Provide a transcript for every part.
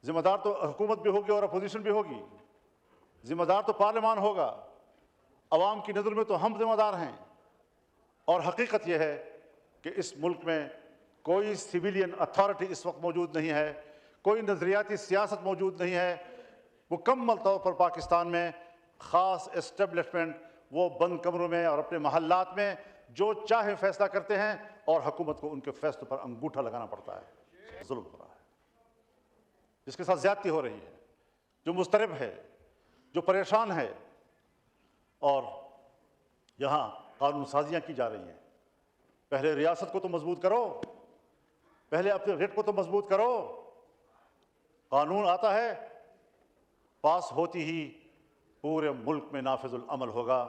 ذمہ دار تو حکومت بھی ہوگی اور اپوزیشن بھی ہوگی، ذمہ دار تو پارلیمان ہوگا، عوام کی نظر میں تو ہم ذمہ دار ہیں۔ اور حقیقت یہ ہے کہ اس ملک میں کوئی سویلین اتھارٹی اس وقت موجود نہیں ہے، کوئی نظریاتی سیاست موجود نہیں ہے۔ مکمل طور پر پاکستان میں خاص اسٹیبلشمنٹ وہ بند کمروں میں اور اپنے محلات میں جو چاہے فیصلہ کرتے ہیں، اور حکومت کو ان کے فیصلوں پر انگوٹھا لگانا پڑتا ہے۔ ظلم ہو رہا ہے، جس کے ساتھ زیادتی ہو رہی ہے، جو مضطرب ہے، جو پریشان ہے، اور یہاں قانون سازیاں کی جا رہی ہیں۔ پہلے ریاست کو تو مضبوط کرو، پہلے اپنے ریٹ کو تو مضبوط کرو۔ قانون آتا ہے، پاس ہوتی ہی پورے ملک میں نافذ العمل ہوگا،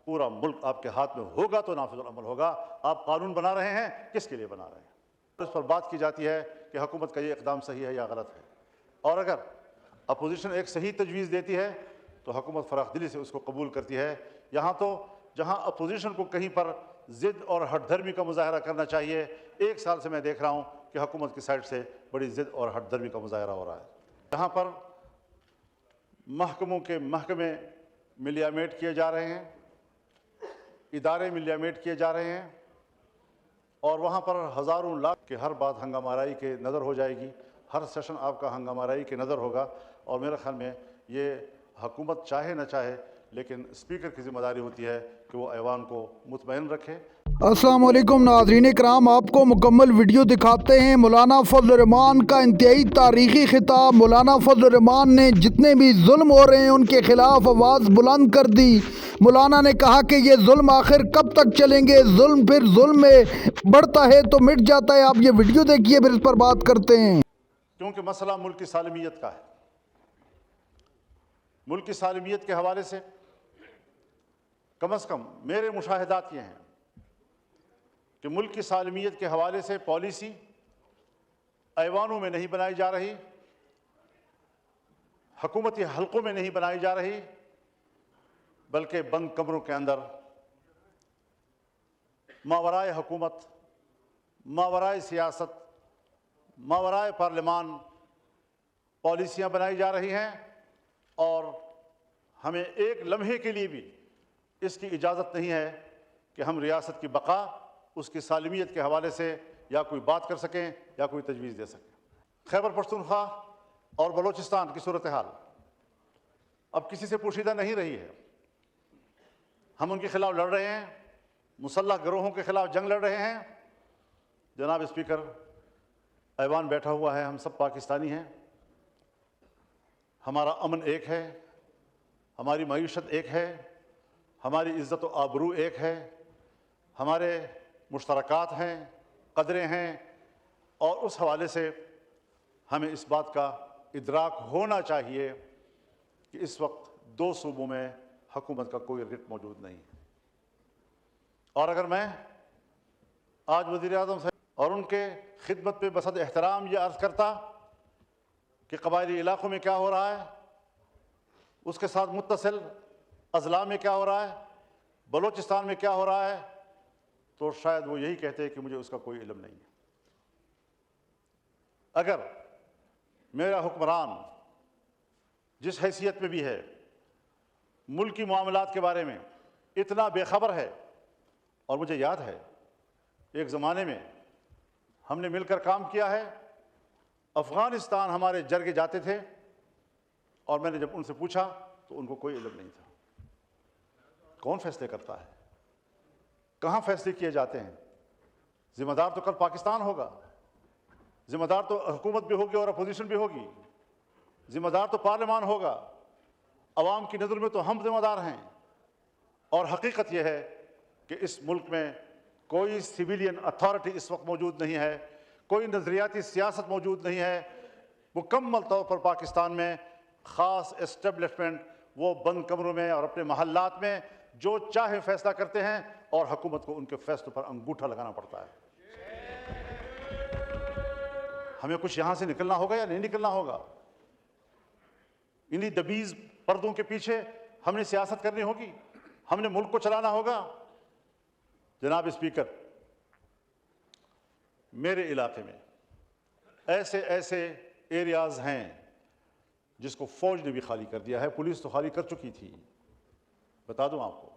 پورا ملک آپ کے ہاتھ میں ہوگا تو نافذ العمل ہوگا۔ آپ قانون بنا رہے ہیں، کس کے لیے بنا رہے ہیں؟ اس پر بات کی جاتی ہے کہ حکومت کا یہ اقدام صحیح ہے یا غلط ہے، اور اگر اپوزیشن ایک صحیح تجویز دیتی ہے تو حکومت فراخ دلی سے اس کو قبول کرتی ہے۔ یہاں تو جہاں اپوزیشن کو کہیں پر ضد اور ہٹ دھرمی کا مظاہرہ کرنا چاہیے، 1 سال سے میں دیکھ رہا ہوں کہ حکومت کی سائڈ سے بڑی ضد اور ہٹ دھرمی کا مظاہرہ ہو رہا ہے۔ یہاں پر محکموں کے محکمے ملیامیٹ کیے جا رہے ہیں، ادارے ملیامیٹ کیے جا رہے ہیں، اور وہاں پر ہزاروں لاکھ کہ ہر بات ہنگامہ آرائی کے نظر ہو جائے گی، ہر سیشن آپ کا ہنگامہ آرائی کے نظر ہوگا۔ اور میرے خیال میں یہ حکومت چاہے نہ چاہے، لیکن اسپیکر کی ذمہ داری ہوتی ہے کہ وہ ایوان کو مطمئن رکھے۔ السلام علیکم ناظرین کرام، آپ کو مکمل ویڈیو دکھاتے ہیں۔ مولانا فضل الرحمان کا انتہائی تاریخی خطاب۔ مولانا فضل الرحمان نے جتنے بھی ظلم ہو رہے ہیں ان کے خلاف آواز بلند کر دی۔ مولانا نے کہا کہ یہ ظلم آخر کب تک چلیں گے؟ ظلم پھر ظلم میں بڑھتا ہے تو مٹ جاتا ہے۔ آپ یہ ویڈیو دیکھیے، پھر اس پر بات کرتے ہیں۔ کیونکہ مسئلہ ملک کی سالمیت کا ہے۔ ملک کی سالمیت کے حوالے سے کم از کم میرے مشاہدات یہ ہیں کہ ملک کی سالمیت کے حوالے سے پالیسی ایوانوں میں نہیں بنائی جا رہی، حکومتی حلقوں میں نہیں بنائی جا رہی، بلکہ بند کمروں کے اندر ماورائے حکومت، ماورائے سیاست، ماورائے پارلیمان پالیسیاں بنائی جا رہی ہیں، اور ہمیں ایک لمحے کے لیے بھی اس کی اجازت نہیں ہے کہ ہم ریاست کی بقا، اس کی سالمیت کے حوالے سے یا کوئی بات کر سکیں یا کوئی تجویز دے سکیں۔ خیبر پختونخوا اور بلوچستان کی صورتحال اب کسی سے پوشیدہ نہیں رہی ہے۔ ہم ان کے خلاف لڑ رہے ہیں، مسلح گروہوں کے خلاف جنگ لڑ رہے ہیں۔ جناب اسپیکر، ایوان بیٹھا ہوا ہے، ہم سب پاکستانی ہیں، ہمارا امن ایک ہے، ہماری معیشت ایک ہے، ہماری عزت و آبرو ایک ہے، ہمارے مشترکات ہیں، قدریں ہیں، اور اس حوالے سے ہمیں اس بات کا ادراک ہونا چاہیے کہ اس وقت 2 صوبوں میں حکومت کا کوئی رٹ موجود نہیں ہے۔ اور اگر میں آج وزیر اعظم صاحب اور ان کے خدمت پہ بصد احترام یہ عرض کرتا کہ قبائلی علاقوں میں کیا ہو رہا ہے، اس کے ساتھ متصل اضلاع میں کیا ہو رہا ہے، بلوچستان میں کیا ہو رہا ہے، تو شاید وہ یہی کہتے کہ مجھے اس کا کوئی علم نہیں ہے۔ اگر میرا حکمران جس حیثیت میں بھی ہے، ملکی معاملات کے بارے میں اتنا بے خبر ہے، اور مجھے یاد ہے ایک زمانے میں ہم نے مل کر کام کیا ہے، افغانستان ہمارے جرگے جاتے تھے، اور میں نے جب ان سے پوچھا تو ان کو کوئی علم نہیں تھا۔ کون فیصلے کرتا ہے؟ کہاں فیصلے کیے جاتے ہیں؟ ذمہ دار تو کل پاکستان ہوگا، ذمہ دار تو حکومت بھی ہوگی اور اپوزیشن بھی ہوگی، ذمہ دار تو پارلیمان ہوگا، عوام کی نظر میں تو ہم ذمہ دار ہیں۔ اور حقیقت یہ ہے کہ اس ملک میں کوئی سویلین اتھارٹی اس وقت موجود نہیں ہے، کوئی نظریاتی سیاست موجود نہیں ہے۔ مکمل طور پر پاکستان میں خاص اسٹیبلشمنٹ وہ بند کمروں میں اور اپنے محلات میں جو چاہے فیصلہ کرتے ہیں، اور حکومت کو ان کے فیصلوں پر انگوٹھا لگانا پڑتا ہے۔ ہمیں کچھ یہاں سے نکلنا ہوگا یا نہیں نکلنا ہوگا؟ انہی دبیز پردوں کے پیچھے ہم نے سیاست کرنی ہوگی، ہم نے ملک کو چلانا ہوگا۔ جناب اسپیکر، میرے علاقے میں ایسے ایریاز ہیں جس کو فوج نے بھی خالی کر دیا ہے. پولیس تو خالی کر چکی تھی. بتا دوں آپ کو,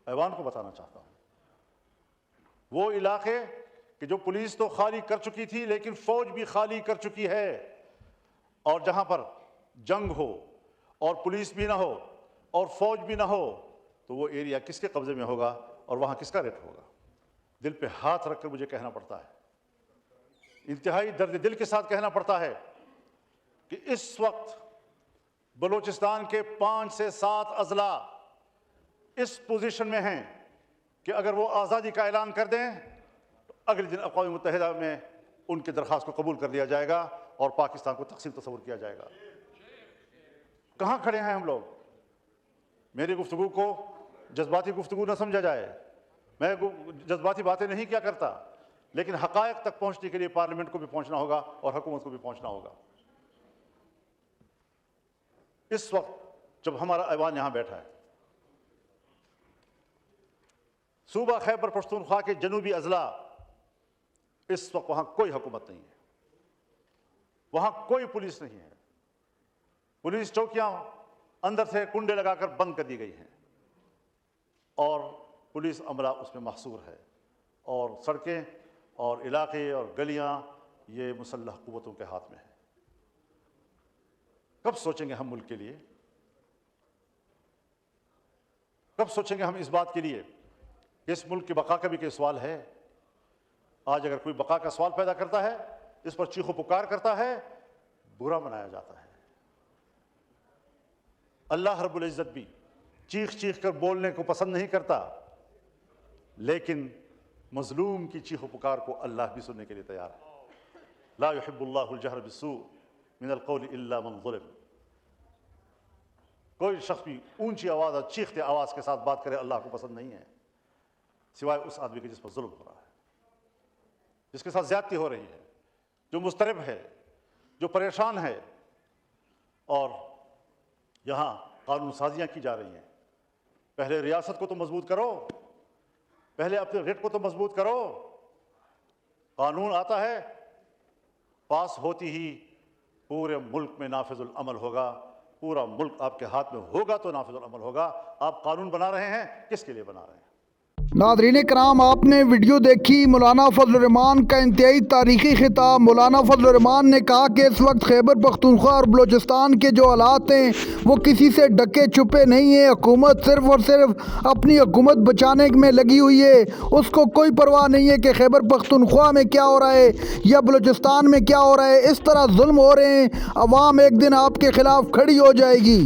ایوان کو بتانا چاہتا ہوں, وہ علاقے کہ جو پولیس تو خالی کر چکی تھی لیکن فوج بھی خالی کر چکی ہے, اور جہاں پر جنگ ہو اور پولیس بھی نہ ہو اور فوج بھی نہ ہو تو وہ ایریا کس کے قبضے میں ہوگا اور وہاں کس کا ریٹ ہوگا؟ دل پہ ہاتھ رکھ کر مجھے کہنا پڑتا ہے, انتہائی درد دل کے ساتھ کہنا پڑتا ہے کہ اس وقت بلوچستان کے 5 سے 7 اضلاع اس پوزیشن میں ہیں کہ اگر وہ آزادی کا اعلان کر دیں تو اگلے دن اقوام متحدہ میں ان کی درخواست کو قبول کر لیا جائے گا اور پاکستان کو تقسیم تصور کیا جائے گا. کہاں کھڑے ہیں ہم لوگ؟ میری گفتگو کو جذباتی گفتگو نہ سمجھا جائے, میں جذباتی باتیں نہیں کیا کرتا, لیکن حقائق تک پہنچنے کے لیے پارلیمنٹ کو بھی پہنچنا ہوگا اور حکومت کو بھی پہنچنا ہوگا. اس وقت جب ہمارا ایوان یہاں بیٹھا ہے, صوبہ خیبر پختونخوا کے جنوبی اضلاع, اس وقت وہاں کوئی حکومت نہیں ہے, وہاں کوئی پولیس نہیں ہے. پولیس چوکیاں اندر سے کنڈے لگا کر بند کر دی گئی ہیں اور پولیس عملہ اس میں محصور ہے, اور سڑکیں اور علاقے اور گلیاں یہ مسلح قوتوں کے ہاتھ میں ہیں. کب سوچیں گے ہم ملک کے لیے؟ کب سوچیں گے ہم اس بات کے لیے کہ اس ملک کی بقا کا بھی کوئی سوال ہے؟ آج اگر کوئی بقا کا سوال پیدا کرتا ہے, اس پر چیخ و پکار کرتا ہے, برا منایا جاتا ہے. اللہ رب العزت بھی چیخ چیخ کر بولنے کو پسند نہیں کرتا, لیکن مظلوم کی چیخ و پکار کو اللہ بھی سننے کے لیے تیار ہے. لا يحب اللہ الجہر بالسوء من القول الا من ظلم. کوئی شخص بھی اونچی آواز اور چیختے آواز کے ساتھ بات کرے اللہ کو پسند نہیں ہے, سوائے اس آدمی کے جس پر ظلم ہو رہا ہے, جس کے ساتھ زیادتی ہو رہی ہے, جو مضطرب ہے, جو پریشان ہے. اور یہاں قانون سازیاں کی جا رہی ہیں. پہلے ریاست کو تو مضبوط کرو, پہلے اپنے ریٹ کو تو مضبوط کرو. قانون آتا ہے, پاس ہوتی ہی پورے ملک میں نافذ العمل ہوگا. پورا ملک آپ کے ہاتھ میں ہوگا تو نافذ العمل ہوگا. آپ قانون بنا رہے ہیں, کس کے لیے بنا رہے ہیں؟ ناظرین کرام, آپ نے ویڈیو دیکھی مولانا فضل الرحمان کا انتہائی تاریخی خطاب. مولانا فضل الرحمان نے کہا کہ اس وقت خیبر پختونخوا اور بلوچستان کے جو حالات ہیں وہ کسی سے ڈکے چھپے نہیں ہیں. حکومت صرف اور صرف اپنی حکومت بچانے میں لگی ہوئی ہے. اس کو کوئی پرواہ نہیں ہے کہ خیبر پختونخوا میں کیا ہو رہا ہے یا بلوچستان میں کیا ہو رہا ہے. اس طرح ظلم ہو رہے ہیں, عوام ایک دن آپ کے خلاف کھڑی ہو جائے گی.